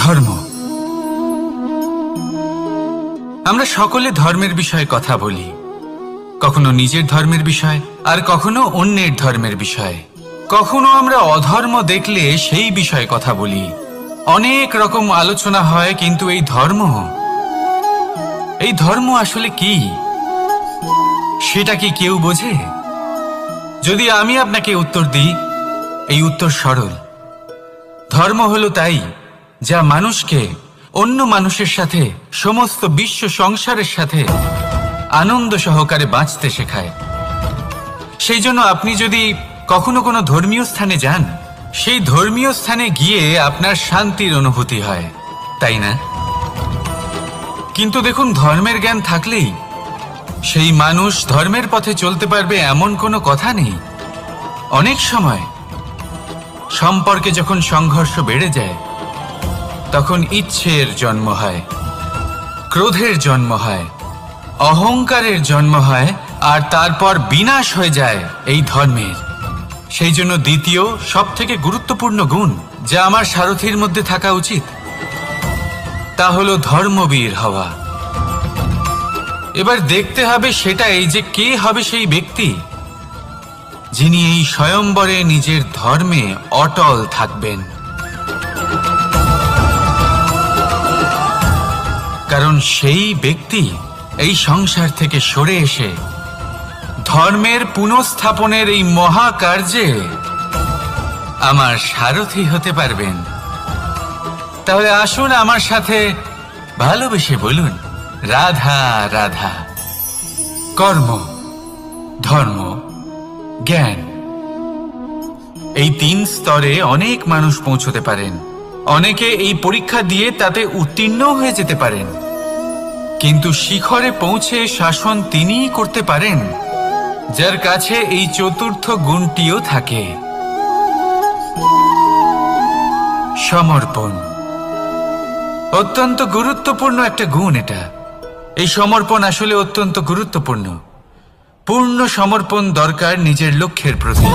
ধর্ম। আমরা সকলে ধর্মের বিষয়ে কথা বলি, কখনো নিজের ধর্মের বিষয় আর কখনো অন্যের ধর্মের বিষয়। কখনো আমরা অধর্ম দেখলে সেই বিষয়ে কথা বলি। অনেক রকম আলোচনা হয়, কিন্তু এই ধর্ম আসলে কি সেটা কি কেউ বোঝে? যদি আমি আপনাকে উত্তর দিই, এই উত্তর সরল। ধর্ম হলো তাই যা মানুষকে অন্য মানুষের সাথে, সমস্ত বিশ্ব সংসারের সাথে আনন্দ সহকারে বাঁচতে শেখায়। সেই জন্য আপনি যদি কখনো কোনো ধর্মীয় স্থানে যান, সেই ধর্মীয় স্থানে গিয়ে আপনার শান্তির অনুভূতি হয়, তাই না? কিন্তু দেখুন, ধর্মের জ্ঞান থাকলেই সেই মানুষ ধর্মের পথে চলতে পারবে এমন কোনো কথা নেই। অনেক সময় সম্পর্কে যখন সংঘর্ষ বেড়ে যায়, তখন ইচ্ছের জন্ম হয়, ক্রোধের জন্ম হয়, অহংকারের জন্ম হয়, আর তারপর বিনাশ হয়ে যায় এই ধর্মের। সেই জন্য দ্বিতীয় সবথেকে গুরুত্বপূর্ণ গুণ যা আমার সারথীর মধ্যে থাকা উচিত, তা হলো ধর্মবীর হওয়া। এবার দেখতে হবে সেটাই যে কে হবে সেই ব্যক্তি যিনি এই স্বয়ম্বরে নিজের ধর্মে অটল থাকবেন। কারণ সেই ব্যক্তি এই সংসার থেকে সরে এসে ধর্মের পুনঃস্থাপনের এই মহাকার্যে আমার সারথি হতে পারবেন। তাহলে আসুন আমার সাথে ভালোবেসে বলুন, রাধা রাধা। কর্ম, ধর্ম, জ্ঞান, এই 3 স্তরে অনেক মানুষ পৌঁছতে পারেন। অনেকে এই পরীক্ষা দিয়ে তাতে উত্তীর্ণ হয়ে যেতে পারেন, কিন্তু শিখরে পৌঁছে শাসন তিনিই করতে পারেন যার কাছে এই চতুর্থ গুণটিও থাকে, সমর্পণ। অত্যন্ত গুরুত্বপূর্ণ একটা গুণ এটা। এই সমর্পণ আসলে অত্যন্ত গুরুত্বপূর্ণ। পূর্ণ সমর্পণ দরকার নিজের লক্ষ্যের প্রতি,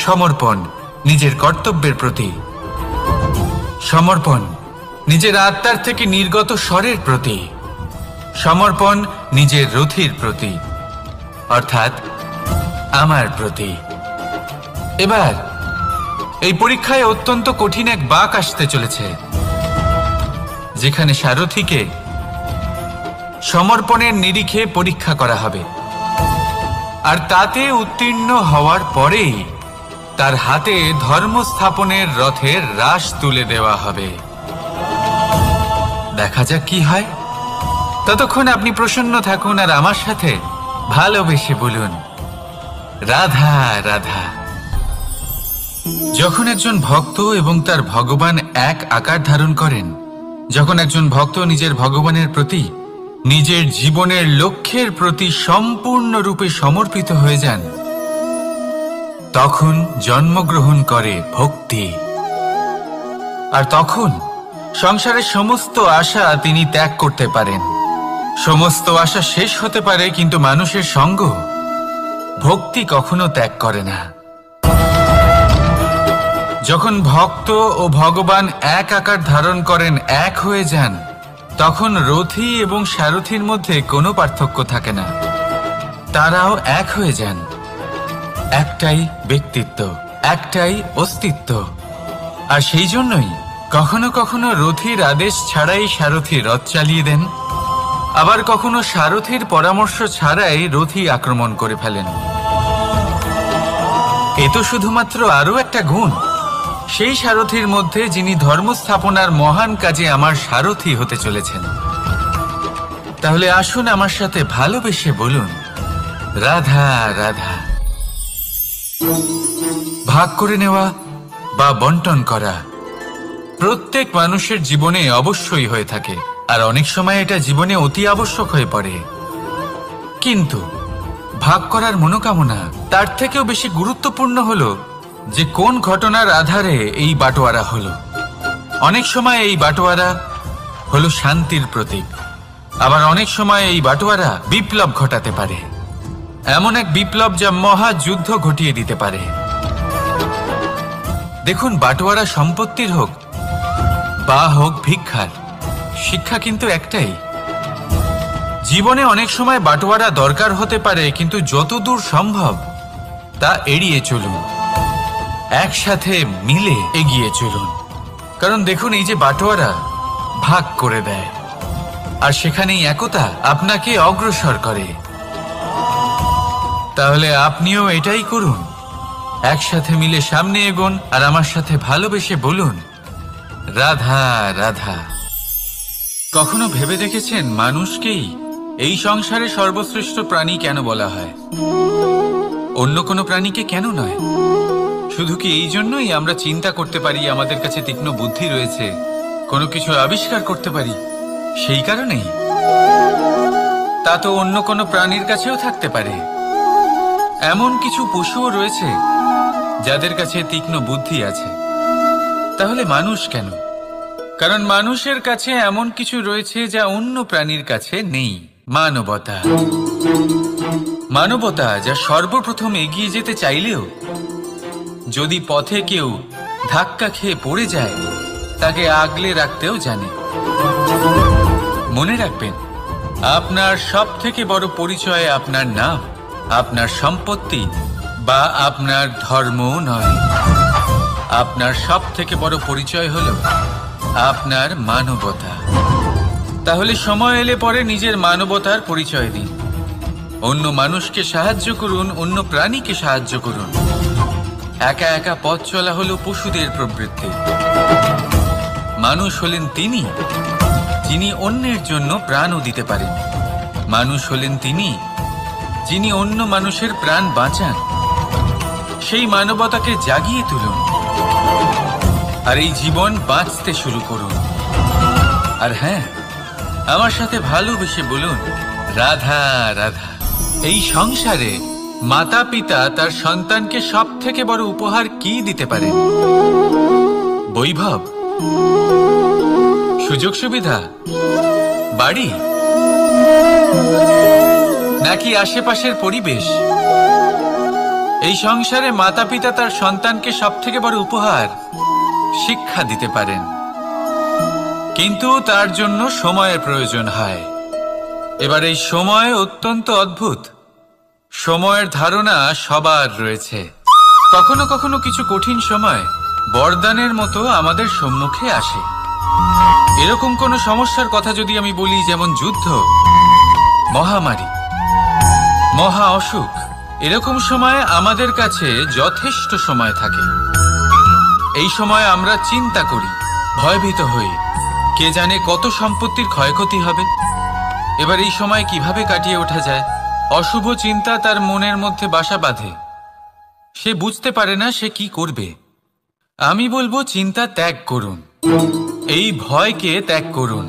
সমর্পণ নিজের কর্তব্যের প্রতি, সমর্পণ নিজের আত্মার থেকে নির্গত স্বরের প্রতি, সমর্পণ নিজের রথির প্রতি, অর্থাৎ আমার প্রতি। এবার এই পরীক্ষায় অত্যন্ত কঠিন এক বাঁক আসতে চলেছে, যেখানে সারথীকে সমর্পণের নিরিখে পরীক্ষা করা হবে, আর তাতে উত্তীর্ণ হওয়ার পরেই তার হাতে ধর্ম স্থাপনের রথের রাশ তুলে দেওয়া হবে। দেখা যাক কি হয়। ততক্ষণ আপনি প্রসন্ন থাকুন আর আমার সাথে ভালোবেসে বলুন, রাধা রাধা। যখন একজন ভক্ত এবং তার ভগবান এক আকার ধারণ করেন, যখন একজন ভক্ত নিজের ভগবানের প্রতি, নিজের জীবনের লক্ষ্যের প্রতি সম্পূর্ণরূপে সমর্পিত হয়ে যান, তখন জন্মগ্রহণ করে ভক্তি। আর তখন সংসারের সমস্ত আশা তিনি ত্যাগ করতে পারেন। সমস্ত আশা শেষ হতে পারে, কিন্তু মানুষের সঙ্গ ভক্তি কখনো ত্যাগ করে না। যখন ভক্ত ও ভগবান এক আকার ধারণ করেন, এক হয়ে যান, তখন রথী এবং সারথীর মধ্যে কোনো পার্থক্য থাকে না। তারাও এক হয়ে যান। একটাই ব্যক্তিত্ব, একটাই অস্তিত্ব। আর সেই জন্যই কখনো কখনো রথীর আদেশ ছাড়াই সারথী রথ চালিয়ে দেন, আবার কখনো সারথীর পরামর্শ ছাড়াই রথী আক্রমণ করে ফেলেন। এ তো শুধুমাত্র আরও একটা গুণ সেই সারথীর মধ্যে, যিনি ধর্ম স্থাপনার মহান কাজে আমার সারথী হতে চলেছেন। তাহলে আসুন আমার সাথে ভালোবেসে বলুন, রাধা রাধা। ভাগ করে নেওয়া বা বন্টন করা প্রত্যেক মানুষের জীবনে অবশ্যই হয়ে থাকে, আর অনেক সময় এটা জীবনে অতি আবশ্যক হয়ে পড়ে। কিন্তু ভাগ করার মনোকামনা তার থেকেও বেশি গুরুত্বপূর্ণ হলো যে কোন ঘটনার আধারে এই বাটোয়ারা হলো। অনেক সময় এই বাটোয়ারা হলো শান্তির প্রতীক, আবার অনেক সময় এই বাটোয়ারা বিপ্লব ঘটাতে পারে, এমন এক বিপ্লব যা মহাযুদ্ধ ঘটিয়ে দিতে পারে। দেখুন, বাটোয়ারা সম্পত্তির হোক বা হোক ভিক্ষার, শিক্ষা কিন্তু একটাই। জীবনে অনেক সময় বাটোয়ারা দরকার হতে পারে, কিন্তু যতদূর সম্ভব তা এড়িয়ে চলুন, একসাথে মিলে এগিয়ে চলুন। কারণ দেখুন, এই যে বাটোয়ারা ভাগ করে দেয়, আর সেখানেই একতা আপনাকে অগ্রসর করে। তাহলে আপনিও এটাই করুন, একসাথে মিলে সামনে এগোন, আর আমার সাথে ভালোবেসে বলুন, রাধা রাধা। কখনো ভেবে দেখেছেন মানুষকেই এই সংসারে সর্বশ্রেষ্ঠ প্রাণী কেন বলা হয়? অন্য কোনো প্রাণীকে কেন নয়? শুধু কি এই জন্যই আমরা চিন্তা করতে পারি, আমাদের কাছে তীক্ষ্ণ বুদ্ধি রয়েছে, কোনো কিছু আবিষ্কার করতে পারি, সেই কারণেই? তা তো অন্য কোনো প্রাণীর কাছেও থাকতে পারে। এমন কিছু পশুও রয়েছে যাদের কাছে তীক্ষ্ণ বুদ্ধি আছে। তাহলে মানুষ কেন? কারণ মানুষের কাছে এমন কিছু রয়েছে যা অন্য প্রাণীর কাছে নেই। মানবতা। মানবতা, যা সর্বপ্রথম এগিয়ে যেতে চাইলেও যদি পথে কেউ ধাক্কা খেয়ে পড়ে যায়, তাকে আগলে রাখতেও জানে। মনে রাখবেন, আপনার সব থেকে বড় পরিচয় আপনার নাম, আপনার সম্পত্তি বা আপনার ধর্মও নয়। আপনার সব থেকে বড় পরিচয় হলো আপনার মানবতা। তাহলে সময় এলে পরে নিজের মানবতার পরিচয় দিন। অন্য মানুষকে সাহায্য করুন, অন্য প্রাণীকে সাহায্য করুন। একা একা পথ চলা হলো পশুদের প্রবৃত্তি। মানুষ হলেন তিনি যিনি অন্যের জন্য প্রাণও দিতে পারেন। মানুষ হলেন তিনি যিনি অন্য মানুষের প্রাণ বাঁচান। সেই মানবতাকে জাগিয়ে তুলুন, আর এই জীবন বাঁচতে শুরু করুন। আর হ্যাঁ, আমার সাথে ভালোবেসে বলুন, রাধা রাধা। এই সংসারে মাতা পিতা তার সন্তানকে সব থেকে বড় উপহার কি দিতে পারেন? বৈভব, সুযোগ সুবিধা, বাড়ি, নাকি আশেপাশের পরিবেশ? এই সংসারে মাতা পিতা তার সন্তানকে সব থেকে বড় উপহার শিক্ষা দিতে পারেন, কিন্তু তার জন্য সময়ের প্রয়োজন হয়। এবার এই সময় অত্যন্ত অদ্ভুত। সময়ের ধারণা সবার রয়েছে। কখনো কখনো কিছু কঠিন সময় বরদানের মতো আমাদের সম্মুখে আসে। এরকম কোনো সমস্যার কথা যদি আমি বলি, যেমন যুদ্ধ, মহামারী, মহা অসুখ, এরকম সময় আমাদের কাছে যথেষ্ট সময় থাকে। এই সময় আমরা চিন্তা করি, ভয়ভীত হই, কে জানে কত সম্পত্তির ক্ষয়ক্ষতি হবে। এবার এই সময় কিভাবে কাটিয়ে ওঠা যায়? অশুভ চিন্তা তার মনের মধ্যে বাসা বাঁধে। সে বুঝতে পারে না সে কি করবে। আমি বলবো, চিন্তা ত্যাগ করুন, এই ভয়কে ত্যাগ করুন।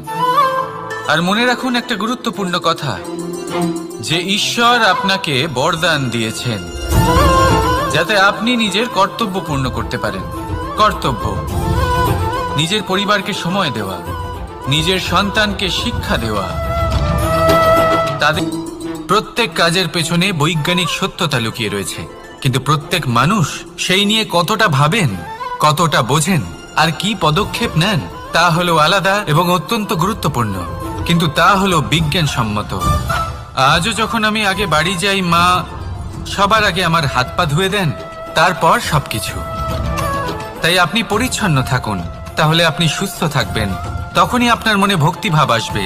আর মনে রাখুন একটা গুরুত্বপূর্ণ কথা, যে ঈশ্বর আপনাকে বরদান দিয়েছেন যাতে আপনি নিজের কর্তব্য পূর্ণ করতে পারেন। কর্তব্য, নিজের পরিবারকে সময় দেওয়া, নিজের সন্তানকে শিক্ষা দেওয়া। তাদের প্রত্যেক কাজের পেছনে বৈজ্ঞানিক সত্যতা লুকিয়ে রয়েছে, কিন্তু প্রত্যেক মানুষ সেই নিয়ে কতটা ভাবেন, কতটা বোঝেন, আর কি পদক্ষেপ নেন, তা হলো আলাদা এবং অত্যন্ত গুরুত্বপূর্ণ, কিন্তু তা হলো বিজ্ঞানসম্মত। আজও যখন আমি আগে বাড়ি যাই, মা সবার আগে আমার হাত পা ধুয়ে দেন, তারপর সবকিছু। তাই আপনি পরিচ্ছন্ন থাকুন, তাহলে আপনি সুস্থ থাকবেন। তখনই আপনার মনে ভক্তিভাব আসবে,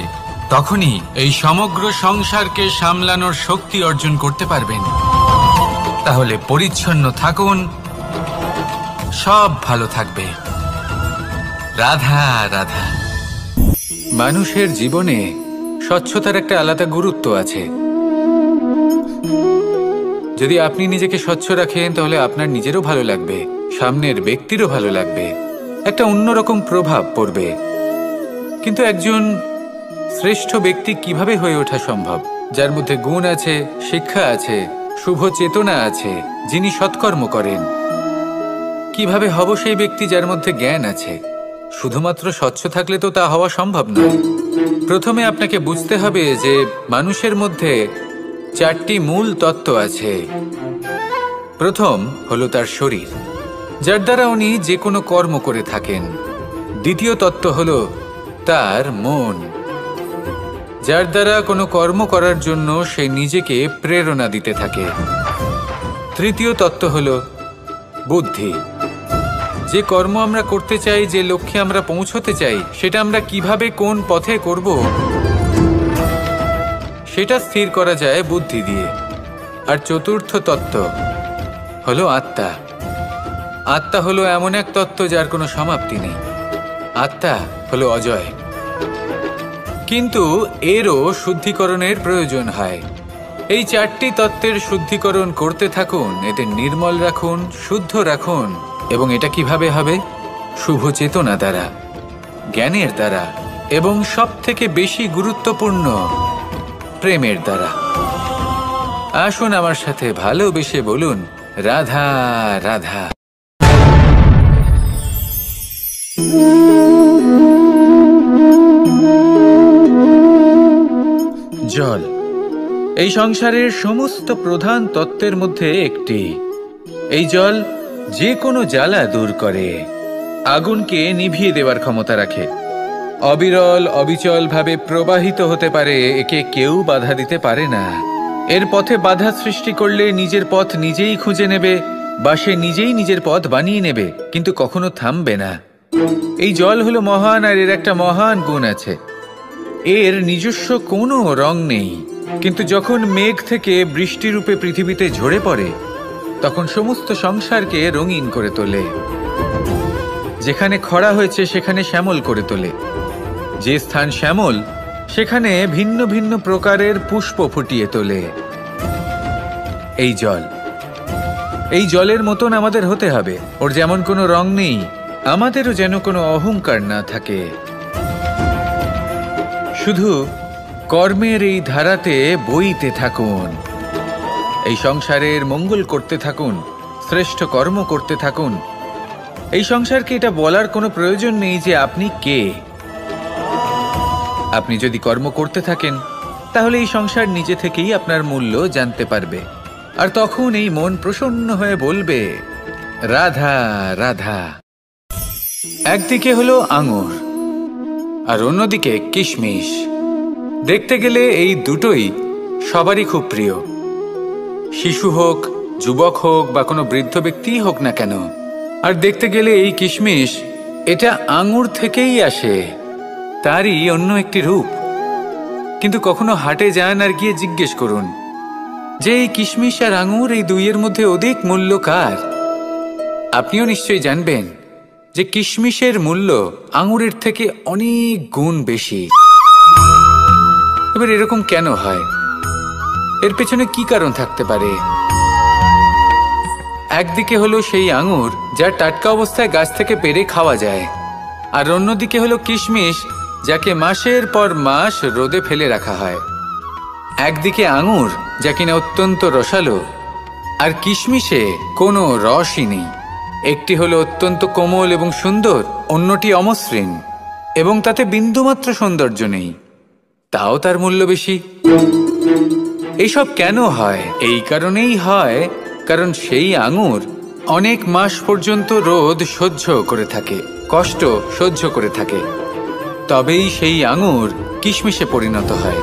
তখনই এই সমগ্র সংসারকে সামলানোর শক্তি অর্জন করতে পারবেন। তাহলে পরিচ্ছন্ন থাকুন, সব ভালো থাকবে। রাধা রাধা। মানুষের জীবনে স্বচ্ছতার একটা আলাদা গুরুত্ব আছে। যদি আপনি নিজেকে স্বচ্ছ রাখেন, তাহলে আপনার নিজেরও ভালো লাগবে, সামনের ব্যক্তিরও ভালো লাগবে, একটা অন্যরকম প্রভাব পড়বে। কিন্তু একজন শ্রেষ্ঠ ব্যক্তি কিভাবে হয়ে ওঠা সম্ভব? যার মধ্যে গুণ আছে, শিক্ষা আছে, শুভ চেতনা আছে, যিনি সৎকর্ম করেন। কিভাবে হব সেই ব্যক্তি যার মধ্যে জ্ঞান আছে? শুধুমাত্র স্বচ্ছ থাকলে তো তা হওয়া সম্ভব নয়। প্রথমে আপনাকে বুঝতে হবে যে মানুষের মধ্যে 4টি মূল তত্ত্ব আছে। প্রথম হলো তার শরীর, যার দ্বারা উনি যে কোনো কর্ম করে থাকেন। দ্বিতীয় তত্ত্ব হল তার মন, যার দ্বারা কোনো কর্ম করার জন্য সে নিজেকে প্রেরণা দিতে থাকে। তৃতীয় তত্ত্ব হল বুদ্ধি। যে কর্ম আমরা করতে চাই, যে লক্ষ্যে আমরা পৌঁছতে চাই, সেটা আমরা কিভাবে কোন পথে করব সেটা স্থির করা যায় বুদ্ধি দিয়ে। আর চতুর্থ তত্ত্ব হলো আত্মা। আত্মা হলো এমন এক তত্ত্ব যার কোনো সমাপ্তি নেই। আত্মা হলো অজয়, কিন্তু এরও শুদ্ধিকরণের প্রয়োজন হয়। এই চারটি তত্ত্বের শুদ্ধিকরণ করতে থাকুন, এদের নির্মল রাখুন, শুদ্ধ রাখুন। এবং এটা কিভাবে হবে? শুভ চেতনা দ্বারা, জ্ঞানের দ্বারা, এবং সব থেকে বেশি গুরুত্বপূর্ণ প্রেমের দ্বারা। আসুন আমার সাথে ভালোবেসে বলুন, রাধা রাধা। জল এই সংসারের সমস্ত প্রধান তত্ত্বের মধ্যে একটি। এই জল যে কোনো জ্বালা দূর করে, আগুনকে নিভিয়ে দেওয়ার ক্ষমতা রাখে, অবিরল অবিচল ভাবে প্রবাহিত হতে পারে, একে কেউ বাধা দিতে পারে না। এর পথে বাধা সৃষ্টি করলে নিজের পথ নিজেই খুঁজে নেবে, বা সে নিজেই নিজের পথ বানিয়ে নেবে, কিন্তু কখনো থামবে না। এই জল হলো মহান, আর এর একটা মহান গুণ আছে, এর নিজস্ব কোনো রং নেই। কিন্তু যখন মেঘ থেকে বৃষ্টিরূপে পৃথিবীতে ঝরে পড়ে, তখন সমস্ত সংসারকে রঙিন করে তোলে। যেখানে খরা হয়েছে সেখানে শ্যামল করে তোলে, যে স্থান শ্যামল সেখানে ভিন্ন ভিন্ন প্রকারের পুষ্প ফুটিয়ে তোলে। এই জল, এই জলের মতন আমাদের হতে হবে। ওর যেমন কোনো রং নেই, আমাদেরও যেন কোনো অহংকার না থাকে। শুধু কর্মের এই ধারাতে বইতে থাকুন, এই সংসারের মঙ্গল করতে থাকুন, শ্রেষ্ঠ কর্ম করতে থাকুন। এই সংসারকে এটা বলার কোনো প্রয়োজন নেই যে আপনি কে। আপনি যদি কর্ম করতে থাকেন, তাহলে এই সংসার নিজে থেকেই আপনার মূল্য জানতে পারবে। আর তখন এই মন প্রসন্ন হয়ে বলবে, রাধা রাধা। একদিকে হলো আঙুর, আর অন্যদিকে কিশমিশ। দেখতে গেলে এই দুটোই সবারই খুব প্রিয়, শিশু হোক, যুবক হোক, বা কোনো বৃদ্ধ ব্যক্তিই হোক না কেন। আর দেখতে গেলে এই কিশমিশ, এটা আঙুর থেকেই আসে, তারই অন্য একটি রূপ। কিন্তু কখনো হাটে যান আর গিয়ে জিজ্ঞেস করুন যে এই কিশমিশ আর আঙুর, এই দুইয়ের মধ্যে অধিক মূল্য কার? আপনিও নিশ্চয়ই জানবেন যে কিশমিশের মূল্য আঙুরের থেকে অনেক গুণ বেশি। এবার এরকম কেন হয়? এর পেছনে কি কারণ থাকতে পারে? একদিকে হলো সেই আঙুর যা টাটকা অবস্থায় গাছ থেকে পেড়ে খাওয়া যায়, আর অন্যদিকে হলো কিশমিশ যাকে মাসের পর মাস রোদে ফেলে রাখা হয়। একদিকে আঙুর যা কিনা অত্যন্ত রসালো, আর কিশমিশে কোনো রসই নেই। একটি হলো অত্যন্ত কোমল এবং সুন্দর, অন্যটি অমসৃণ এবং তাতে বিন্দুমাত্র সৌন্দর্য নেই, তাও তার মূল্য বেশি। এইসব কেন হয়? এই কারণেই হয় কারণ সেই আঙুর অনেক মাস পর্যন্ত রোদ সহ্য করে থাকে, কষ্ট সহ্য করে থাকে, তবেই সেই আঙুর কিশমিশে পরিণত হয়।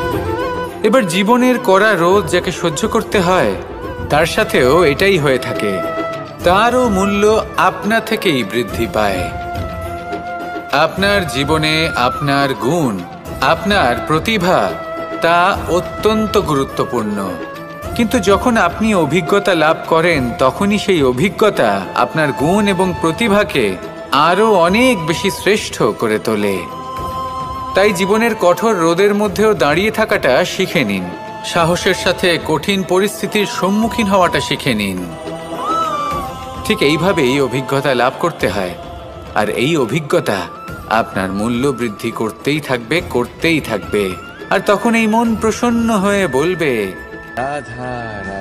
এবার জীবনের কড়া রোদ যাকে সহ্য করতে হয়, তার সাথেও এটাই হয়ে থাকে, তারও মূল্য আপনা থেকেই বৃদ্ধি পায়। আপনার জীবনে আপনার গুণ, আপনার প্রতিভা, তা অত্যন্ত গুরুত্বপূর্ণ। কিন্তু যখন আপনি অভিজ্ঞতা লাভ করেন, তখনই সেই অভিজ্ঞতা আপনার গুণ এবং প্রতিভাকে আরও অনেক বেশি শ্রেষ্ঠ করে তোলে। তাই জীবনের কঠোর রোদের মধ্যেও দাঁড়িয়ে থাকাটা শিখে নিন, সাহসের সাথে কঠিন পরিস্থিতির সম্মুখীন হওয়াটা শিখে নিন। ঠিক এইভাবেই অভিজ্ঞতা লাভ করতে হয়, আর এই অভিজ্ঞতা আপনার মূল্য বৃদ্ধি করতেই থাকবে, করতেই থাকবে। আর তখন এই মন প্রসন্ন হয়ে বলবে, রাধা রাধা।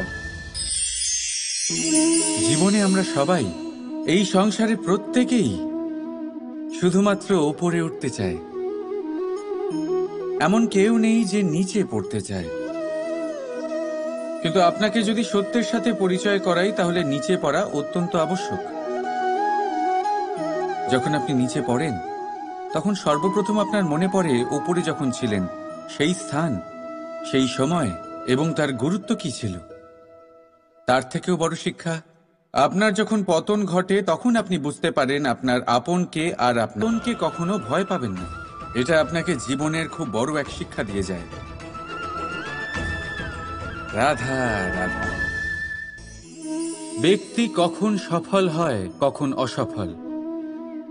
জীবনে আমরা সবাই, এই সংসারে প্রত্যেকেই শুধুমাত্র ওপরে উঠতে চায়, এমন কেউ নেই যে নিচে পড়তে চায়। কিন্তু আপনাকে যদি সত্যের সাথে পরিচয় করাই, তাহলে নিচে পড়া অত্যন্ত আবশ্যক। যখন আপনি নিচে পড়েন, তখন সর্বপ্রথম আপনার মনে পড়ে ওপরে যখন ছিলেন সেই স্থান, সেই সময় এবং তার গুরুত্ব কি ছিল। তার থেকেও বড় শিক্ষা, আপনার যখন পতন ঘটে তখন আপনি বুঝতে পারেন আপনার আপনকে আর আপনকে কখনো ভয় পাবেন না। এটা আপনাকে জীবনের খুব বড় এক শিক্ষা দিয়ে যায়। রাধা রাধা। ব্যক্তি কখন সফল হয়, কখন অসফল,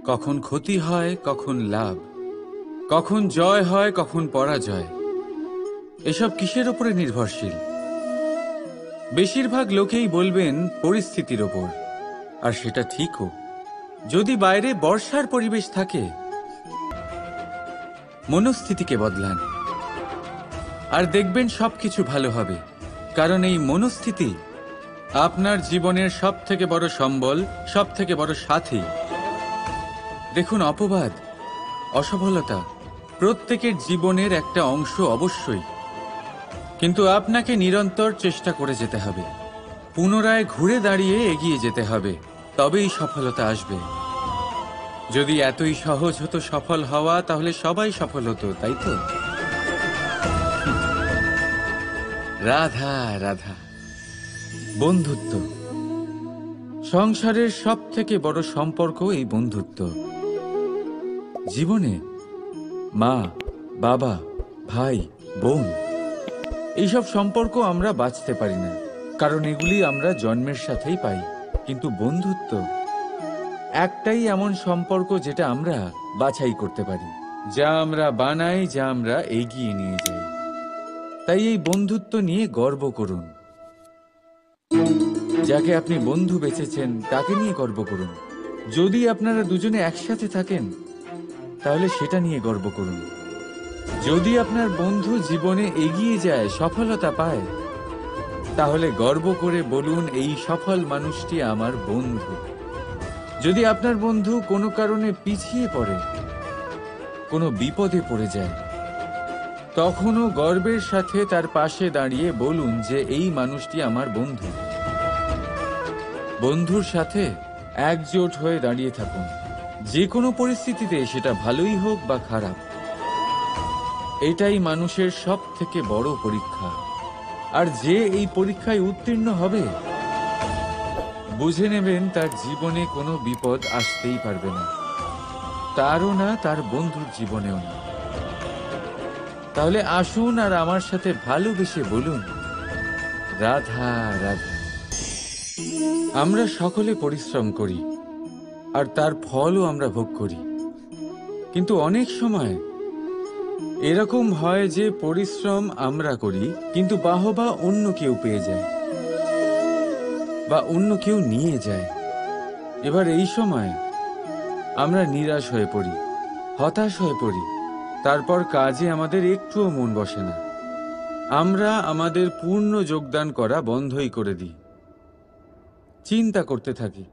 কখন ক্ষতি হয়, কখন লাভ, কখন জয় হয়, কখন পরাজয়, এসব কিসের উপরে নির্ভরশীল? বেশিরভাগ লোকেই বলবেন পরিস্থিতির ওপর, আর সেটা ঠিকও। যদি বাইরে বর্ষার পরিবেশ থাকে, মনস্থিতিকে বদলান আর দেখবেন সবকিছু ভালো হবে। কারণ এই মনস্থিতি আপনার জীবনের সব থেকে বড় সম্বল, সব থেকে বড় সাথী। দেখুন, অপবাদ, অসফলতা প্রত্যেকের জীবনের একটা অংশ অবশ্যই, কিন্তু আপনাকে নিরন্তর চেষ্টা করে যেতে হবে, পুনরায় ঘুরে দাঁড়িয়ে এগিয়ে যেতে হবে, তবেই সফলতা আসবে। যদি এতই সহজ হতো সফল হওয়া, তাহলে সবাই সফল হতো, তাই তো? রাধা রাধা। বন্ধুত্ব, সংসারের সব থেকে বড় সম্পর্ক এই বন্ধুত্ব। জীবনে মা, বাবা, ভাই, বোন, এইসব সম্পর্ক আমরা বাঁচতে পারি না, কারণ এগুলি আমরা জন্মের সাথেই পাই। কিন্তু বন্ধুত্ব একটাই এমন সম্পর্ক যেটা আমরা বাছাই করতে পারি, যা আমরা বানাই, যা আমরা এগিয়ে নিয়ে যাই। তাই এই বন্ধুত্ব নিয়ে গর্ব করুন। যাকে আপনি বন্ধু বেছেছেন তাকে নিয়ে গর্ব করুন। যদি আপনারা দুজনে একসাথে থাকেন, তাহলে সেটা নিয়ে গর্ব করুন। যদি আপনার বন্ধু জীবনে এগিয়ে যায়, সফলতা পায়, তাহলে গর্ব করে বলুন, এই সফল মানুষটি আমার বন্ধু। যদি আপনার বন্ধু কোনো কারণে পিছিয়ে পড়ে, কোনো বিপদে পড়ে যায়, তখনও গর্বের সাথে তার পাশে দাঁড়িয়ে বলুন যে এই মানুষটি আমার বন্ধু। বন্ধুর সাথে একজোট হয়ে দাঁড়িয়ে থাকুন, যে কোনো পরিস্থিতিতে, সেটা ভালোই হোক বা খারাপ। এটাই মানুষের সব থেকে বড় পরীক্ষা। আর যে এই পরীক্ষায় উত্তীর্ণ হবে, বুঝে নেবেন তার জীবনে কোনো বিপদ আসতেই পারবে না, তারও না, তার বন্ধুর জীবনেও না। তাহলে আসুন আর আমার সাথে ভালোবেসে বলুন, রাধা রাধা। আমরা সকলে পরিশ্রম করি, আর তার ফলও আমরা ভোগ করি। কিন্তু অনেক সময় এরকম হয় যে পরিশ্রম আমরা করি, কিন্তু বাহবা অন্য কেউ পেয়ে যায় বা অন্য কেউ নিয়ে যায়। এবার এই সময় আমরা নিরাশ হয়ে পড়ি, হতাশ হয়ে পড়ি, তারপর কাজে আমাদের একটুও মন বসে না। আমরা আমাদের পূর্ণ যোগদান করা বন্ধই করে দিই। চিন্তা করতে থাকি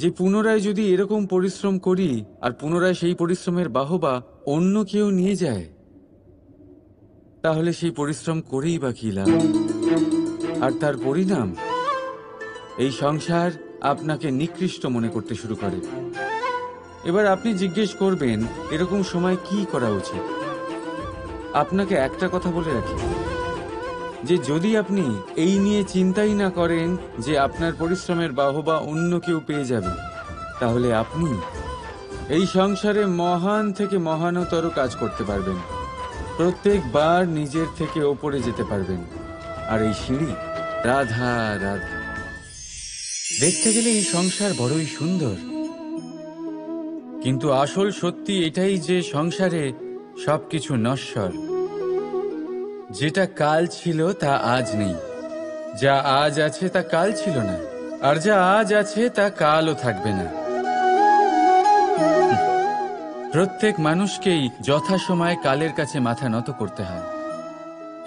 যে পুনরায় যদি এরকম পরিশ্রম করি আর পুনরায় সেই পরিশ্রমের বাহবা অন্য কেউ নিয়ে যায়, তাহলে সেই পরিশ্রম করেই বা কি লাভ? আর তার পরিণাম, এই সংসার আপনাকে নিকৃষ্ট মনে করতে শুরু করে। এবার আপনি জিজ্ঞেস করবেন, এরকম সময় কি করা উচিত? আপনাকে একটা কথা বলে রাখি, যে যদি আপনি এই নিয়ে চিন্তাই না করেন যে আপনার পরিশ্রমের বাহবা অন্য কেউ পেয়ে যাবে, তাহলে আপনি এই সংসারে মহান থেকে মহানতর কাজ করতে পারবেন, প্রত্যেকবার নিজের থেকে ওপরে যেতে পারবেন। আর এই সিঁড়ি, রাধা রাধা। দেখতে গেলে এই সংসার বড়ই সুন্দর, কিন্তু আসল সত্যি এটাই যে সংসারে সবকিছু নশ্বর। যেটা কাল ছিল তা আজ নেই, যা আজ আছে তা কাল ছিল না, আর যা আজ আছে তা কালও থাকবে না। প্রত্যেক মানুষকেই যথাসময়ে কালের কাছে মাথা নত করতে হয়।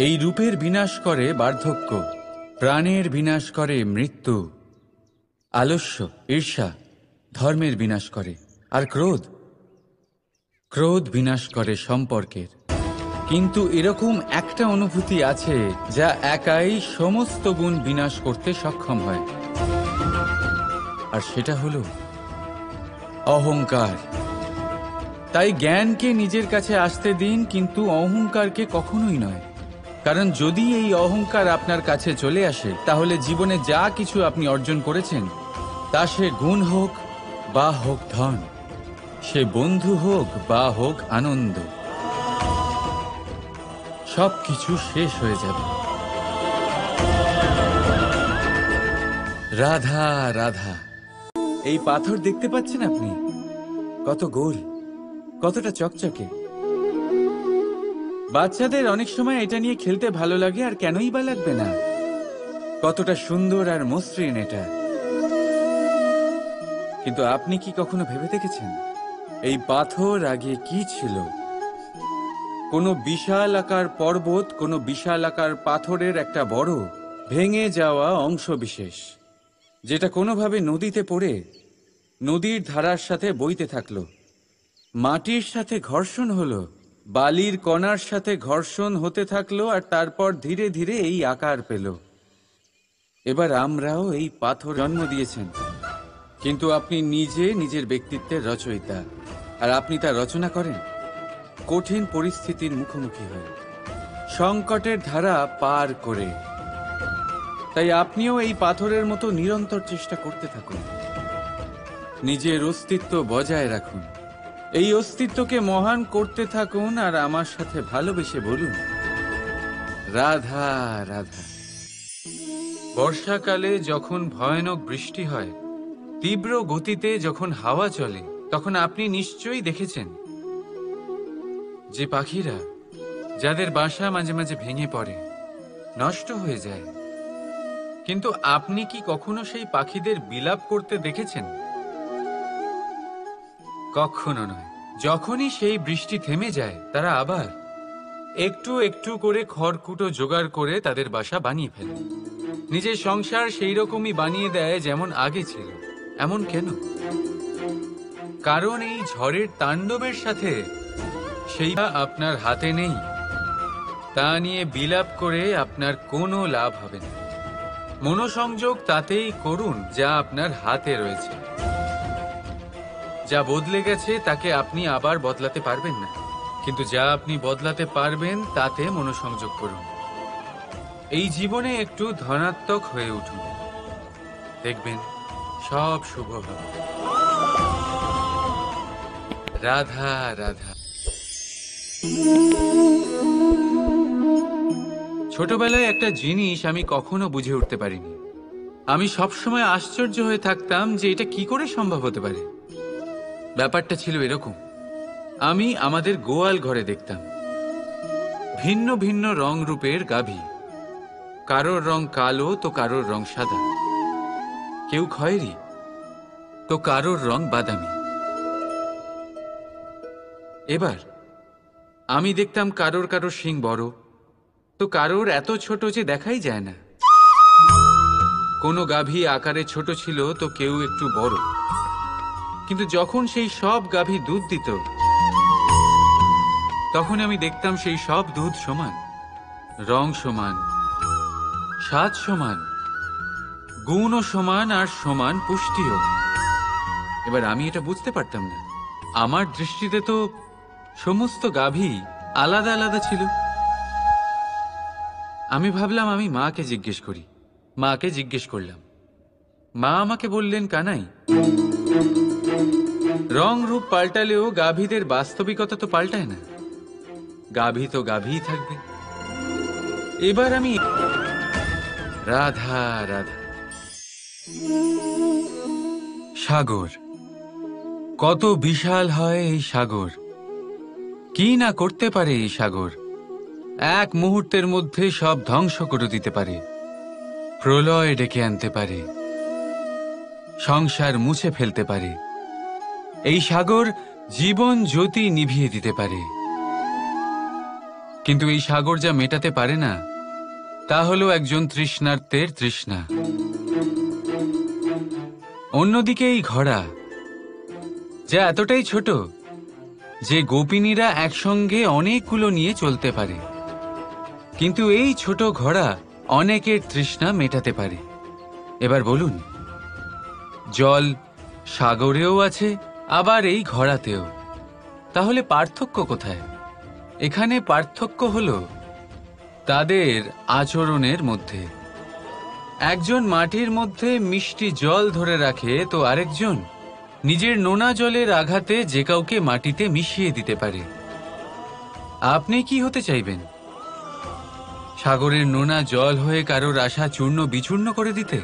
এই রূপের বিনাশ করে বার্ধক্য, প্রাণের বিনাশ করে মৃত্যু, আলস্য, ঈর্ষা ধর্মের বিনাশ করে, আর ক্রোধ, ক্রোধ বিনাশ করে সম্পর্কের। কিন্তু এরকম একটা অনুভূতি আছে যা একাই সমস্ত গুণ বিনাশ করতে সক্ষম হয়, আর সেটা হলো অহংকার। তাই জ্ঞানকে নিজের কাছে আসতে দিন, কিন্তু অহংকারকে কখনোই নয়। কারণ যদি এই অহংকার আপনার কাছে চলে আসে, তাহলে জীবনে যা কিছু আপনি অর্জন করেছেন, তা সে গুণ হোক বা হোক ধন, সে বন্ধু হোক বা হোক আনন্দ, সব কিছু শেষ হয়ে যাবে। রাধা রাধা। এই পাথর দেখতে পাচ্ছেন আপনি? কত গোল, কতটা চকচকে। বাচ্চাদের অনেক সময় এটা নিয়ে খেলতে ভালো লাগে, আর কেনই বা লাগবে না। কতটা সুন্দর আর মসৃণ এটা। কিন্তু আপনি কি কখনো ভেবে দেখেছেন এই পাথর আগে কি ছিল? কোনো বিশাল আকার পর্বত, কোনো বিশাল আকার পাথরের একটা বড় ভেঙে যাওয়া অংশ বিশেষ, যেটা কোনোভাবে নদীতে পড়ে নদীর ধারার সাথে বইতে থাকলো। মাটির সাথে ঘর্ষণ হলো, বালির কণার সাথে ঘর্ষণ হতে থাকলো, আর তারপর ধীরে ধীরে এই আকার পেল। এবার আমরাও এই পাথর জন্ম দিয়েছেন, কিন্তু আপনি নিজে নিজের ব্যক্তিত্বের রচয়িতা, আর আপনি তা রচনা করেন কঠিন পরিস্থিতির মুখোমুখি হয়ে, সংকটের ধারা পার করে। তাই আপনিও এই পাথরের মতো নিরন্তর চেষ্টা করতে থাকুন, নিজের অস্তিত্ব বজায় রাখুন, এই অস্তিত্বকে মহান করতে থাকুন, আর আমার সাথে ভালোবেসে বলুন রাধা রাধা। বর্ষাকালে যখন ভয়ানক বৃষ্টি হয়, তীব্র গতিতে যখন হাওয়া চলে, তখন আপনি নিশ্চয়ই দেখেছেন যে পাখিরা, যাদের বাসা মাঝে মাঝে ভেঙে পড়ে, নষ্ট হয়ে যায়। কিন্তু আপনি কি কখনো সেই পাখিদের বিলাপ করতে দেখেছেন? কখনো নয়। যখনই সেই বৃষ্টি থেমে যায়, তারা আবার একটু একটু করে খড়কুটো জোগাড় করে তাদের বাসা বানিয়ে ফেলে, নিজের সংসার সেই রকমই বানিয়ে দেয় যেমন আগে ছিল। এমন কেন? কারণ এই ঝড়ের তাণ্ডবের সাথে সেইটা আপনার হাতে নেই। তা নিয়ে বিলাপ করে আপনার কোনো লাভ হবে না। মনোসংযোগ তাতেই করুন যা আপনার হাতে রয়েছে। যা বদলে গেছে তাকে আপনি আবার বদলাতে পারবেন না, কিন্তু যা আপনি বদলাতে পারবেন তাতে মনোসংযোগ করুন। এই জীবনে একটু ধনাত্মক হয়ে উঠুন, দেখবেন সব শুভ হবে। রাধা রাধা। ছোটবেলায় একটা জিনিস আমি কখনো বুঝে উঠতে পারিনি। আমি সবসময় আশ্চর্য হয়ে থাকতাম যে এটা কি করে সম্ভব হতে পারে। ব্যাপারটা ছিল এরকম, আমি আমাদের গোয়াল ঘরে দেখতাম ভিন্ন ভিন্ন রং রূপের গাভী। কারোর রং কালো তো কারোর রং সাদা, কেউ খয়েরি তো কারোর রং বাদামি। এবার আমি দেখতাম কারোর কারোর শিং বড় তো কারোর এত ছোট যে দেখাই যায় না। কোনো গাভী আকারে ছোট ছিল তো কেউ একটু বড়। কিন্তু যখন সেই সব গাভী দুধ দিত, তখন আমি দেখতাম সেই সব দুধ সমান, রং সমান, স্বাদ সমান, গুণও সমান, আর সমান পুষ্টিও। এবার আমি এটা বুঝতে পারতাম না। আমার দৃষ্টিতে তো সমস্ত গাভী আলাদা আলাদা ছিল। আমি ভাবলাম আমি মাকে জিজ্ঞেস করি। মাকে জিজ্ঞেস করলাম। মা আমাকে বললেন, কানাই, রং রূপ পাল্টালেও গাভীদের বাস্তবিকতা তো পাল্টায় না। গাভী তো গাভীই থাকবে। এবার আমি রাধা রাধা। সাগর কত বিশাল হয় এই সাগর! কি না করতে পারে এই সাগর! এক মুহূর্তের মধ্যে সব ধ্বংস করে দিতে পারে, প্রলয় ডেকে আনতে পারে, সংসার মুছে ফেলতে পারে। এই সাগর জীবন জ্যোতি নিভিয়ে দিতে পারে। কিন্তু এই সাগর যা মেটাতে পারে না, তা হলো একজন তৃষ্ণার্তের তৃষ্ণা। অন্যদিকে এই ঘোড়া, যা এতটাই ছোট যে গোপিনীরা একসঙ্গে অনেকগুলো নিয়ে চলতে পারে, কিন্তু এই ছোট ঘোড়া অনেকের তৃষ্ণা মেটাতে পারে। এবার বলুন, জল সাগরেও আছে, আবার এই ঘোড়াতেও। তাহলে পার্থক্য কোথায়? এখানে পার্থক্য হলো তাদের আচরণের মধ্যে। একজন মাটির মধ্যে মিষ্টি জল ধরে রাখে, তো আরেকজন নিজের নোনা জলের আঘাতে যে কাউকে মাটিতে মিশিয়ে দিতে পারে। আপনি কি হতে চাইবেন? সাগরের নোনা জল হয়ে কারোর আশা চূর্ণ বিচূর্ণ করে দিতে,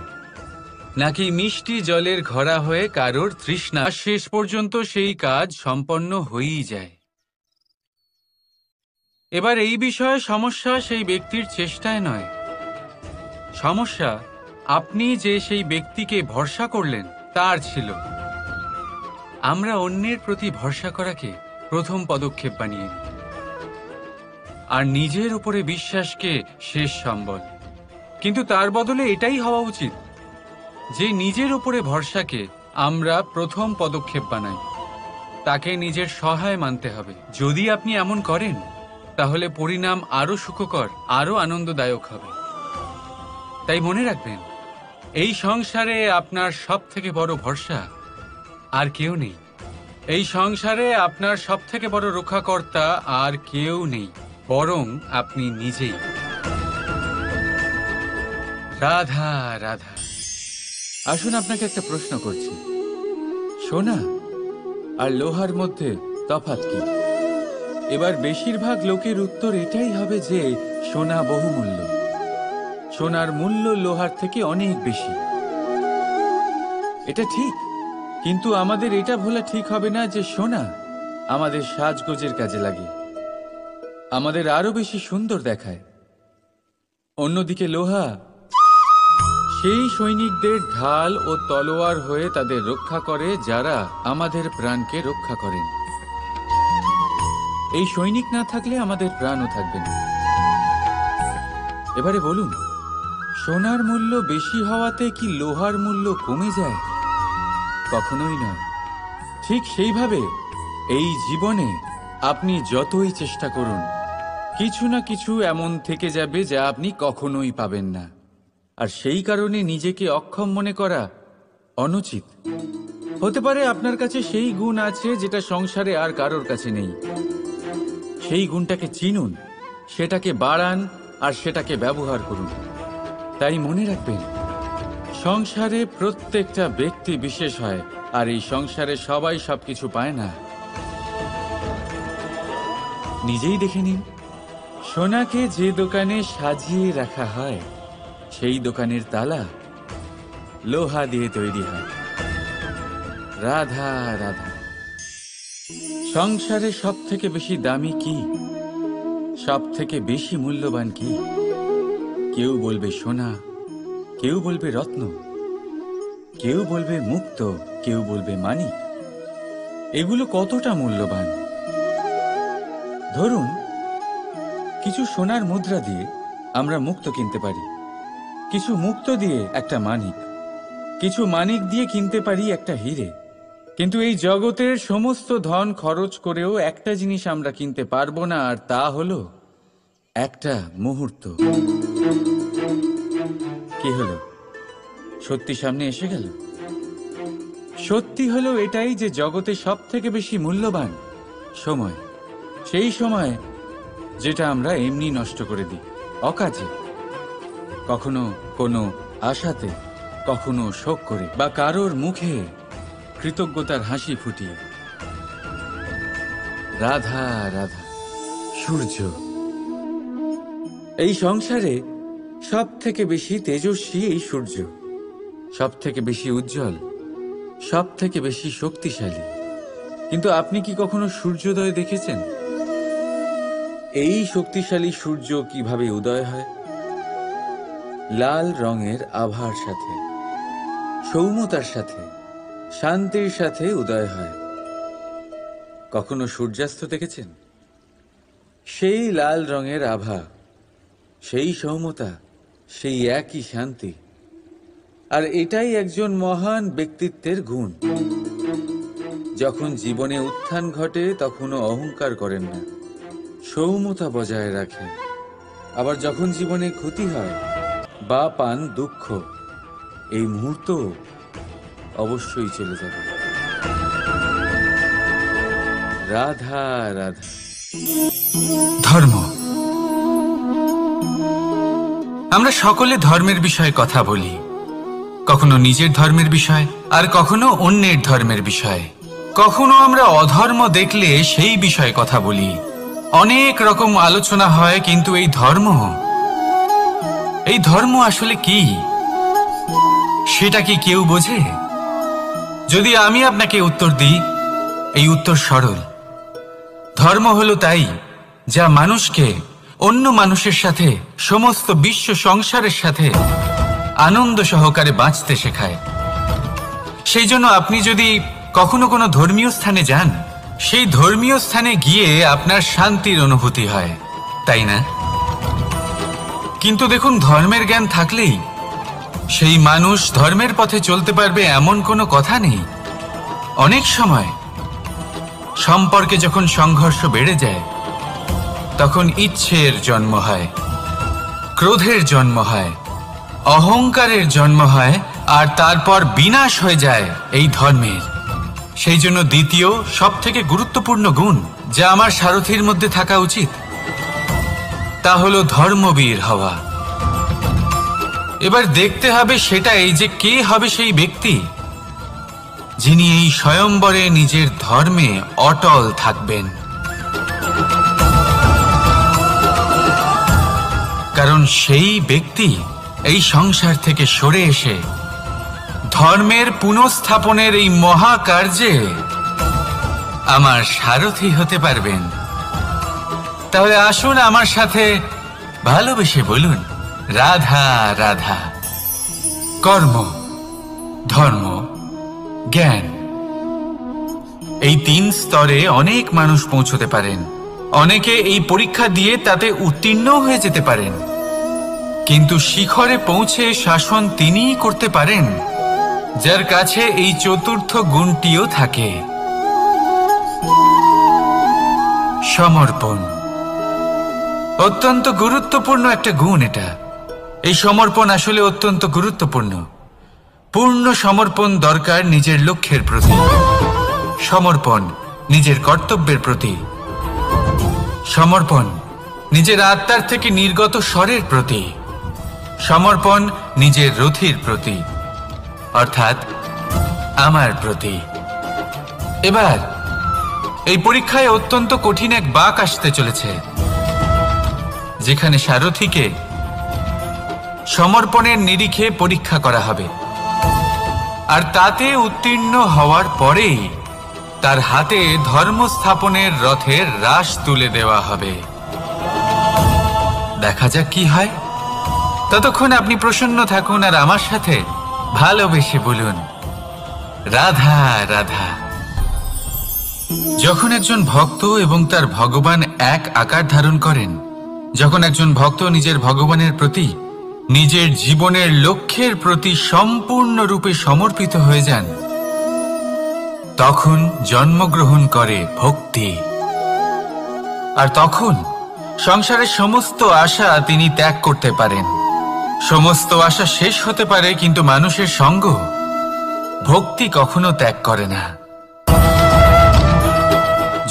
নাকি মিষ্টি জলের ঘরা হয়ে কারোর তৃষ্ণা শেষ পর্যন্ত সেই কাজ সম্পন্ন হয়েই যায়? এবার এই বিষয়ে সমস্যা সেই ব্যক্তির চেষ্টায় নয়, সমস্যা আপনি যে সেই ব্যক্তিকে ভরসা করলেন তার ছিল। আমরা অন্যের প্রতি ভরসা করাকে প্রথম পদক্ষেপ বানিয়ে নিই, আর নিজের উপরে বিশ্বাসকে শেষ সম্বল। কিন্তু তার বদলে এটাই হওয়া উচিত যে নিজের উপরে ভরসাকে আমরা প্রথম পদক্ষেপ বানাই, তাকে নিজের সহায় মানতে হবে। যদি আপনি এমন করেন তাহলে পরিণাম আরো সুখকর, আরো আনন্দদায়ক হবে। তাই মনে রাখবেন, এই সংসারে আপনার সব থেকে বড় ভরসা আর কেউ নেই। এই সংসারে আপনার সব থেকে বড় রক্ষাকর্তা আর কেউ নেই, বরং আপনি নিজেই। রাধা রাধা। আসুন আপনাকে একটা প্রশ্ন করছি, সোনা আর লোহার মধ্যে তফাৎ কি? এবার বেশিরভাগ লোকের উত্তর এটাই হবে যে সোনা বহুমূল্য, সোনার মূল্য লোহার থেকে অনেক বেশি। এটা ঠিক, কিন্তু আমাদের এটা ভোলা ঠিক হবে না যে সোনা আমাদের সাজগোজের কাজে লাগে, আমাদের আরো বেশি সুন্দর দেখায়। অন্যদিকে লোহা সেই সৈনিকদের ঢাল ও তলোয়ার হয়ে তাদের রক্ষা করে যারা আমাদের প্রাণকে রক্ষা করেন। এই সৈনিক না থাকলে আমাদের প্রাণও থাকবে না। এবারে বলুন, সোনার মূল্য বেশি হওয়াতে কি লোহার মূল্য কমে যায়? কখনোই নয়। ঠিক সেইভাবে এই জীবনে আপনি যতই চেষ্টা করুন, কিছু না কিছু এমন থেকে যাবে যা আপনি কখনোই পাবেন না, আর সেই কারণে নিজেকে অক্ষম মনে করা অনুচিত। হতে পারে আপনার কাছে সেই গুণ আছে যেটা সংসারে আর কারোর কাছে নেই। সেই গুণটাকে চিনুন, সেটাকে বাড়ান আর সেটাকে ব্যবহার করুন। তাই মনে রাখবেন, সংসারে প্রত্যেকটা ব্যক্তি বিশেষ হয়, আর এই সংসারে সবাই সবকিছু পায় না। নিজেই দেখে নিন, সোনাকে যে দোকানে সাজিয়ে রাখা হয় সেই দোকানের তালা লোহা দিয়ে তৈরি হয়। রাধা রাধা। সংসারে সব থেকে বেশি দামি কি, সব থেকে বেশি মূল্যবান কি? কেউ বলবে সোনা, কেউ বলবে রত্ন, কেউ বলবে মুক্ত, কেউ বলবে মানিক। এগুলো কতটা মূল্যবান? ধরুন, কিছু সোনার মুদ্রা দিয়ে আমরা মুক্ত কিনতে পারি, কিছু মুক্ত দিয়ে একটা মানিক, কিছু মানিক দিয়ে কিনতে পারি একটা হীরে। কিন্তু এই জগতের সমস্ত ধন খরচ করেও একটা জিনিস আমরা কিনতে পারবো না, আর তা হলো একটা মুহূর্ত। কি হলো? সত্যি সামনে এসে গেল। সত্যি হলো এটাই যে জগতে সব থেকে বেশি মূল্যবান সময়, সেই সময় যেটা আমরা এমনি নষ্ট করে দিই অকাজে, কখনো কোনো আশাতে, কখনো শোক করে, বা কারোর মুখে কৃতজ্ঞতার হাসি ফুটিয়ে। রাধা রাধা। সূর্য এই সংসারে সব থেকে বেশি তেজস্বী, এই সূর্য সব থেকে বেশি উজ্জ্বল, সব থেকে বেশি শক্তিশালী। কিন্তু আপনি কি কখনো সূর্যোদয় দেখেছেন? এই শক্তিশালী সূর্য কিভাবে উদয় হয়? লাল রঙের আভার সাথে, সৌম্যতার সাথে, শান্তির সাথে উদয় হয়। কখনো সূর্যাস্ত দেখেছেন? সেই লাল রঙের আভা, সেই সৌম্যতা, সেই একই শান্তি। আর এটাই একজন মহান ব্যক্তিত্বের গুণ। যখন জীবনে উত্থান ঘটে তখনও অহংকার করেন না, সৌম্যতা বজায় রাখেন। আবার যখন জীবনে ক্ষতি হয় বা পান দুঃখ, এই মুহূর্ত অবশ্যই চলে যাবে। রাধা রাধা। ধর্ম। আমরা সকলে ধর্মের বিষয়ে কথা বলি, কখনো নিজের ধর্মের বিষয় আর কখনো অন্যের ধর্মের বিষয়। কখনো আমরা অধর্ম দেখলে সেই বিষয়ে কথা বলি। অনেক রকম আলোচনা হয়, কিন্তু এই ধর্ম আসলে কি সেটা কি কেউ বোঝে? যদি আমি আপনাকে উত্তর দিই, এই উত্তর সরল। ধর্ম হলো তাই যা মানুষকে অন্য মানুষের সাথে, সমস্ত বিশ্ব সংসারের সাথে আনন্দ সহকারে বাঁচতে শেখায়। সেই জন্য আপনি যদি কখনো কোনো ধর্মীয় স্থানে যান, সেই ধর্মীয় স্থানে গিয়ে আপনার শান্তির অনুভূতি হয়, তাই না? কিন্তু দেখুন, ধর্মের জ্ঞান থাকলেই সেই মানুষ ধর্মের পথে চলতে পারবে এমন কোনো কথা নেই। অনেক সময় সম্পর্কে যখন সংঘর্ষ বেড়ে যায়, তখন ইচ্ছের জন্ম হয়, ক্রোধের জন্ম হয়, অহংকারের জন্ম হয়, আর তারপর বিনাশ হয়ে যায় এই ধর্মের। সেই জন্য দ্বিতীয় সবথেকে গুরুত্বপূর্ণ গুণ যা আমার সারথীর মধ্যে থাকা উচিত, তা হলো ধর্মবীর হওয়া। এবার দেখতে হবে সেটা এই যে কে হবে সেই ব্যক্তি যিনি এই স্বয়ম্বরে নিজের ধর্মে অটল থাকবেন। কারণ সেই ব্যক্তি এই সংসার থেকে সরে এসে ধর্মের পুনঃস্থাপনের এই মহাকার্যে আমার সারথি হতে পারবেন। তাহলে আসুন আমার সাথে ভালোবেসে বলুন, রাধা রাধা। কর্ম, ধর্ম, জ্ঞান, এই 3 স্তরে অনেক মানুষ পৌঁছতে পারেন। অনেকে এই পরীক্ষা দিয়ে তাতে উত্তীর্ণ হয়ে যেতে পারেন, কিন্তু শিখরে পৌঁছে শাসন তিনিই করতে পারেন যার কাছে এই চতুর্থ গুণটিও থাকে, সমর্পণ। অত্যন্ত গুরুত্বপূর্ণ একটা গুণ এটা। এই সমর্পণ আসলে অত্যন্ত গুরুত্বপূর্ণ। পূর্ণ সমর্পণ দরকার নিজের লক্ষ্যের প্রতি, সমর্পণ নিজের কর্তব্যের প্রতি, সমর্পণ নিজের আত্মার থেকে নির্গত স্বরের প্রতি, সমর্পণ নিজের রথির প্রতি, অর্থাৎ আমার প্রতি। এবার এই পরীক্ষায় অত্যন্ত কঠিন এক বাঁক আসতে চলেছে, যেখানে সারথীকে সমর্পণের নিরিখে পরীক্ষা করা হবে, আর তাতে উত্তীর্ণ হওয়ার পরেই তার হাতে ধর্ম স্থাপনের রথের রাশ তুলে দেওয়া হবে। দেখা যাক কি হয়। ততক্ষণ আপনি প্রসন্ন থাকুন আর আমার সাথে ভালোবেসে বলুন, রাধা রাধা। যখন একজন ভক্ত এবং তার ভগবান এক আকার ধারণ করেন, যখন একজন ভক্ত নিজের ভগবানের প্রতি, নিজের জীবনের লক্ষ্যের প্রতি সম্পূর্ণরূপে সমর্পিত হয়ে যান, তখন জন্মগ্রহণ করে ভক্তি। আর তখন সংসারের সমস্ত আশা তিনি ত্যাগ করতে পারেন। সমস্ত আশা শেষ হতে পারে, কিন্তু মানুষের সঙ্গ ভক্তি কখনো ত্যাগ করে না।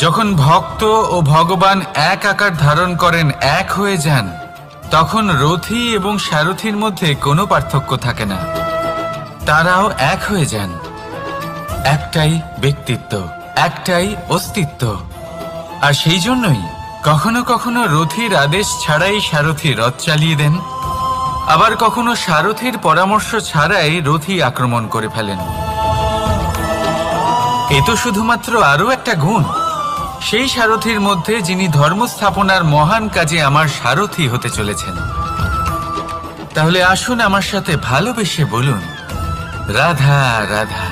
যখন ভক্ত ও ভগবান এক আকার ধারণ করেন, এক হয়ে যান, তখন রথী এবং সারথীর মধ্যে কোনো পার্থক্য থাকে না। তারাও এক হয়ে যান। একটাই ব্যক্তিত্ব, একটাই অস্তিত্ব। আর সেই জন্যই কখনো কখনো রথীর আদেশ ছাড়াই সারথী রথ চালিয়ে দেন, আবার কখনো সারথীর পরামর্শ ছাড়াই রথী আক্রমণ করে ফেলেন। এ তো শুধুমাত্র আরও একটা গুণ সেই সারথীর মধ্যে যিনি ধর্মস্থাপনার মহান কাজে আমার সারথী হতে চলেছেন। তাহলে আসুন আমার সাথে ভালোবেসে বলুন, রাধা রাধা।